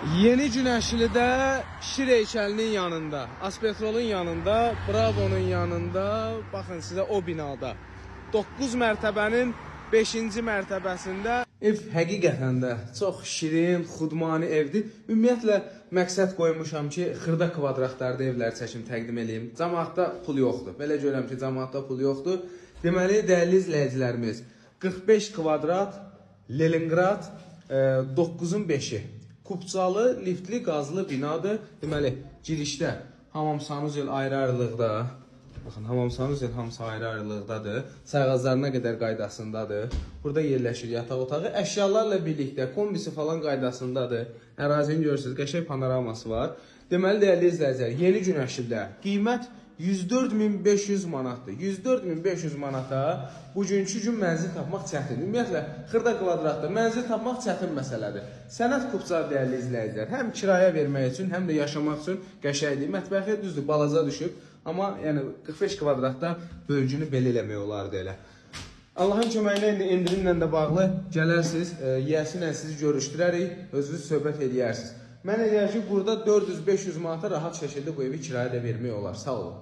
Yeni Günəşlidə Şir heykəlinin yanında, Aspetrolun yanında, Bravo'nun yanında, baxın sizə o binada 9 mərtəbənin 5-ci mərtəbəsində ev həqiqətən də çox şirin, xudmani evdir. Ümumiyyətlə məqsəd qoymuşam ki, xırda kvadratlarda evlər çəkim təqdim edeyim. Cəmaatda pul yoxdur. Belə görürəm ki, cəmaatda pul yoxdur. Deməli, dəyərli izləyicilərimiz, 45 kvadrat Leningrad 9-un 5-i. Kupçalı, liftli, qazlı binadır. Deməli, girişdə hamam sanuzel ayrı-ayrılıqda. Baxın, hamam sanuzel hamısı ayrı-ayrılıqdadır. Sayğazlarına qədər qaydasındadır. Burada yerləşir yataq otağı. Əşyalarla birlikdə kombisi falan qaydasındadır. Ərazini görürsünüz, qəşəng panoraması var. Deməli, dəyərli izləyicilər, Yeni Günəşlidə qiymət 104.500 manatdır. 104.500 manata bugünkü gün mənzil tapmaq çətindir. Ümumiyyətlə, xırda kvadratda mənzil tapmaq çətin məsələdir. Sənət kupçar dəyərli izləyicilər, həm kiraya vermək üçün, həm də yaşamaq üçün qəşəngdir. Mətbəxi düzdür, balaca düşüb. Amma yəni 45 kvadratda bölgünü belə eləmək olardı elə. Allahın köməyinə endirimlə də bağlı gələrsiniz, yiyəsi ilə sizi görüşdürərik, özünüz söhbət edərsiniz. Mən eləyər ki, burada 400-500 manata rahat şəkildə bu evi kiraya da vermək olar. Sağ olun.